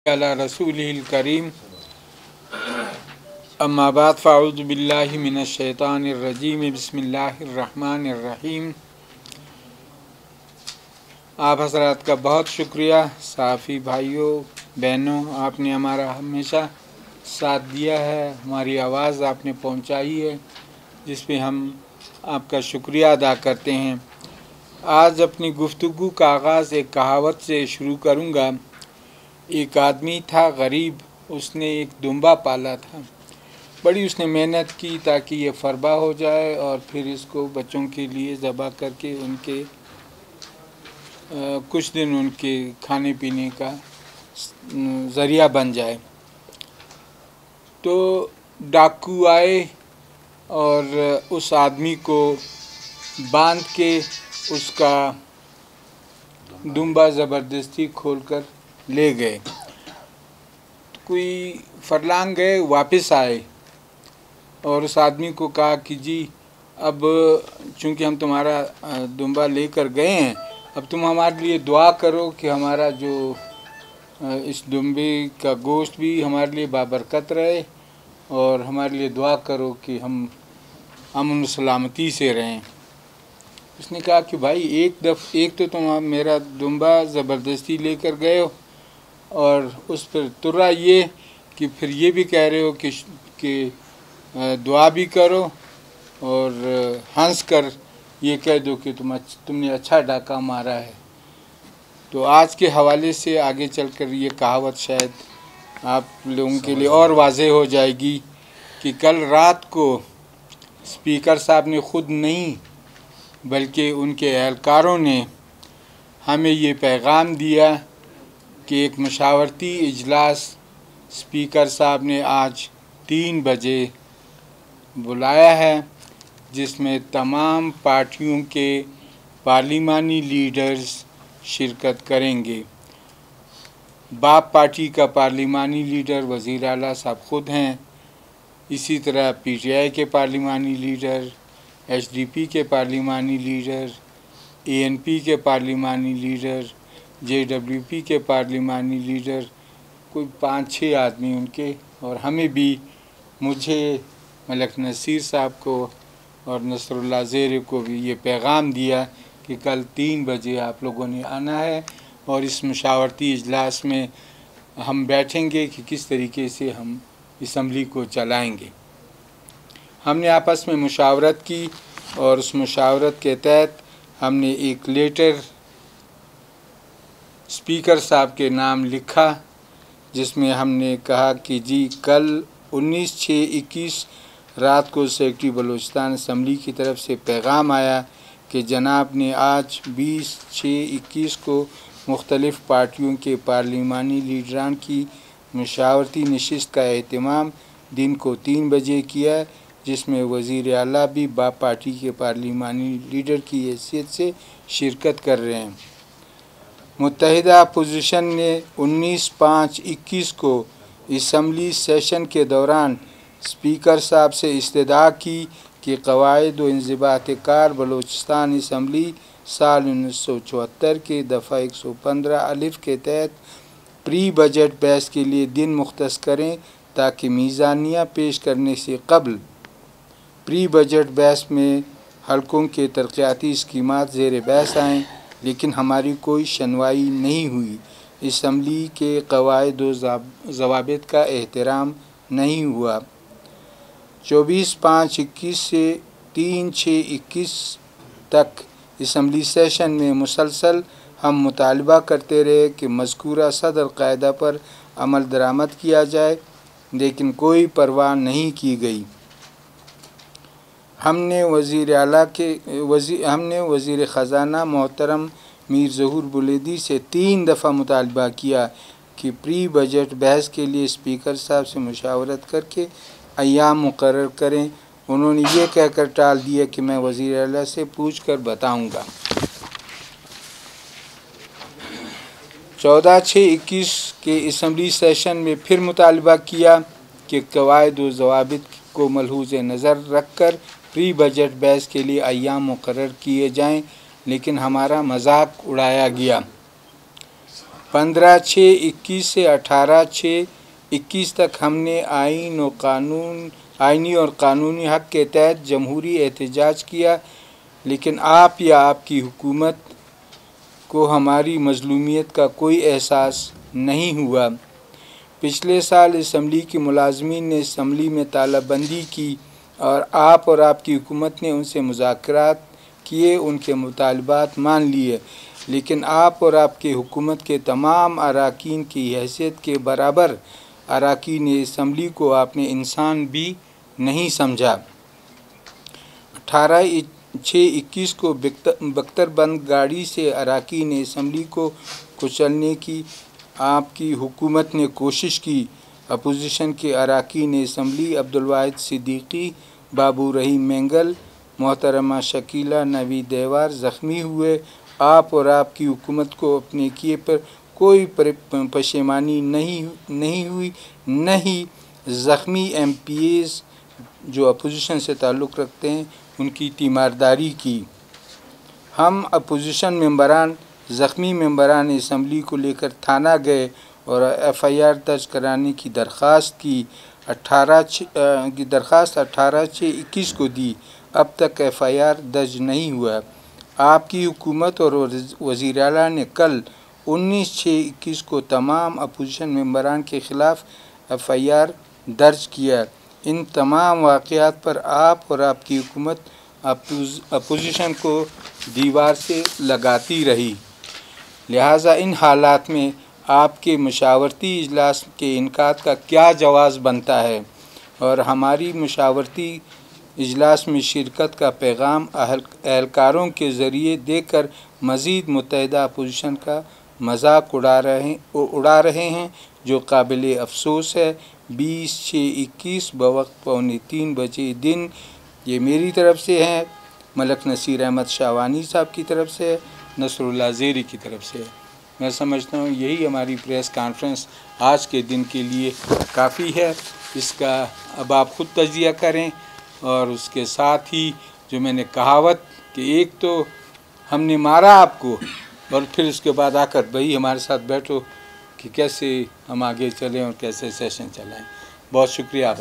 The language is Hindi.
अला रसूलिल करीम अम्मा बाद फ़अऊज़ु बिल्लाहि मिनश शैतानिर रजीम बिस्मिल्लाहिर रहमानिर रहीम। आप हज़रात का बहुत शुक्रिया। साफ़ी भाइयों बहनों, आपने हमारा हमेशा साथ दिया है, हमारी आवाज़ आपने पहुंचाई है, जिस पे हम आपका शुक्रिया अदा करते हैं। आज अपनी गुफ्तगू का आगाज़ एक कहावत से शुरू करूँगा। एक आदमी था गरीब, उसने एक दुम्बा पाला था। बड़ी उसने मेहनत की ताकि ये फरबा हो जाए और फिर इसको बच्चों के लिए ज़बह करके उनके कुछ दिन उनके खाने पीने का ज़रिया बन जाए। तो डाकू आए और उस आदमी को बांध के उसका दुम्बा ज़बरदस्ती खोलकर ले गए। कोई फरलांग गए, वापस आए और उस आदमी को कहा कि जी अब चूँकि हम तुम्हारा दुम्बा लेकर गए हैं, अब तुम हमारे लिए दुआ करो कि हमारा जो इस दुम्बे का गोश्त भी हमारे लिए बाबरकत रहे और हमारे लिए दुआ करो कि हम अमन सलामती से रहें। उसने कहा कि भाई एक तो तुम मेरा दुम्बा ज़बरदस्ती लेकर गए हो और उस पर तुर्रा ये कि फिर ये भी कह रहे हो कि दुआ भी करो और हंस कर ये कह दो कि तुमने अच्छा डाका मारा है। तो आज के हवाले से आगे चलकर ये कहावत शायद आप लोगों के लिए और वाज़ेह हो जाएगी कि कल रात को स्पीकर साहब ने ख़ुद नहीं बल्कि उनके एहलकारों ने हमें ये पैगाम दिया कि एक मशावरती इजलास स्पीकर साहब ने आज 3 बजे बुलाया है, जिसमें तमाम पार्टियों के पार्लिमानी लीडर्स शिरकत करेंगे। बाप पार्टी का पार्लिमानी लीडर वज़ीर आला साहब ख़ुद हैं। इसी तरह पीटीआई के पार्लिमानी लीडर, एचडीपी के पार्लिमानी लीडर, एएनपी के पार्लिमानी लीडर, जेडब्ल्यूपी के पार्लिमानी लीडर, कोई 5-6 आदमी उनके, और हमें भी, मुझे, मलक नसीर साहब को और नसरुल्लाह ज़ेर को भी ये पैगाम दिया कि कल 3 बजे आप लोगों ने आना है और इस मशावरती इजलास में हम बैठेंगे कि किस तरीके से हम असम्बली को चलाएंगे। हमने आपस में मुशावरत की और उस मुशावरत के तहत हमने एक लेटर स्पीकर साहब के नाम लिखा, जिसमें हमने कहा कि जी कल 19/6/21 रात को सेक्रेटरी बलूचिस्तान असम्बली की तरफ से पैगाम आया कि जनाब ने आज 20/6/21 को मुख्तलिफ़ पार्टियों के पार्लिमानी लीडरान की मशावरती नशिस्त का एहतमाम दिन को 3 बजे किया, जिसमें वज़ीर आला भी बाप पार्टी के पार्लिमानी लीडर की हैसियत से शिरकत कर रहे हैं। मुत्तहिदा अपोजिशन ने 19/5/21 को असम्बली सेशन के दौरान स्पीकर साहब से इस्तदा की कि क़वाइद व इंज़िबात कार बलूचिस्तान असम्बली साल 1974 के दफ़ा 115 अलिफ के तहत प्री बजट बहस के लिए दिन मुख्तस करें, ताकि मीज़ानिया पेश करने से कबल प्री बजट बहस में हलकों के तरक्याती स्कीमात ज़ेर बहस आएँ, लेकिन हमारी कोई सुनवाई नहीं हुई। असम्बली के क़वाइद व ज़वाबित का एहतराम नहीं हुआ। 24/5/21 से 3/6/21 तक असम्बली सेशन में मुसलसल हम मुतालबा करते रहे कि मज़कूरा सदर कायदा पर अमल दरामद किया जाए, लेकिन कोई परवाह नहीं की गई। हमने वज़ीर ख़ज़ाना मोहतरम मीर ज़हूर बुलेदी से 3 दफ़ा मुतालबा किया कि प्री बजट बहस के लिए स्पीकर साहब से मुशावरत करके अय्याम मुकर्रर करें। उन्होंने ये कहकर टाल दिया कि मैं वज़ीर आला से पूछ कर बताऊँगा। 14/6/21 के असम्बली सेशन में फिर मुतालबा किया कि क़वाइद व ज़वाबित को मलहूज़ नज़र रख कर प्री बजट बहस के लिए अय्याम मुकर्रर किए जाएँ, लेकिन हमारा मजाक उड़ाया गया। 15/6/21 से 18/6/21 तक हमने आईनी और कानूनी हक़ के तहत जमहूरी एहतजाज किया, लेकिन आप या आपकी हुकूमत को हमारी मज़लूमियत का कोई एहसास नहीं हुआ। पिछले साल असम्बली के मुलाज़मीन ने असम्बली में तालाबंदी की और आपकी हुकूमत ने उनसे मुज़ाकरात किए, उनके मुतालबात मान लिए, लेकिन आप और आपकी हुकूमत के तमाम अरकान की हैसियत के बराबर अरकान असम्बली को आपने इंसान भी नहीं समझा। 18/6/21 को बख्तरबंद गाड़ी से अरकान असम्बली को कुचलने की आपकी हुकूमत ने कोशिश की। अपोजिशन के अरकान असम्बली अब्दुल वाहिद सिद्दीकी, बाबू रहीम मेंगल, मोहतरमा शकीला नवी देवार ज़ख्मी हुए। आप और आपकी हुकूमत को अपने किए पर कोई पशेमानी नहीं हुई, न ही ज़ख्मी MPs जो अपोजिशन से ताल्लुक़ रखते हैं उनकी तीमारदारी की। हम अपोजिशन मेंबरान ज़ख्मी मेंबरान असम्बली को लेकर थाना गए और FIR दर्ज कराने की दरख्वास्त की। 18/6/21 को दी। अब तक FIR दर्ज नहीं हुआ। आपकी हुकूमत और वज़ीर आला ने कल 19/6/21 को तमाम अपोजिशन मेंबरान के ख़िलाफ़ FIR दर्ज किया। इन तमाम वाक़यात पर आप और आपकी हुकूमत अपोजिशन को दीवार से लगाती रही। लिहाजा इन हालात में आपके मशावरती इजलास के इनेकाद का क्या जवाज़ बनता है और हमारी मशावरती इजलास में शिरकत का पैगाम एहलकारों के ज़रिए देकर मज़ीद मुत्तहिदा अपोजिशन का मजाक उड़ा रहे हैं, जो काबिल अफसोस है। 20/6/21 बवक्त 2:45 बजे दिन। ये मेरी तरफ से है, मलक नसीर अहमद शाहवानी साहब की तरफ से, नसरुल्लाह ज़ेरी की तरफ से। मैं समझता हूँ यही हमारी प्रेस कॉन्फ्रेंस आज के दिन के लिए काफ़ी है। इसका अब आप ख़ुद तजिया करें और उसके साथ ही जो मैंने कहावत कि एक तो हमने मारा आपको और फिर उसके बाद आकर भाई हमारे साथ बैठो कि कैसे हम आगे चलें और कैसे सेशन चलाएं। बहुत शुक्रिया आप।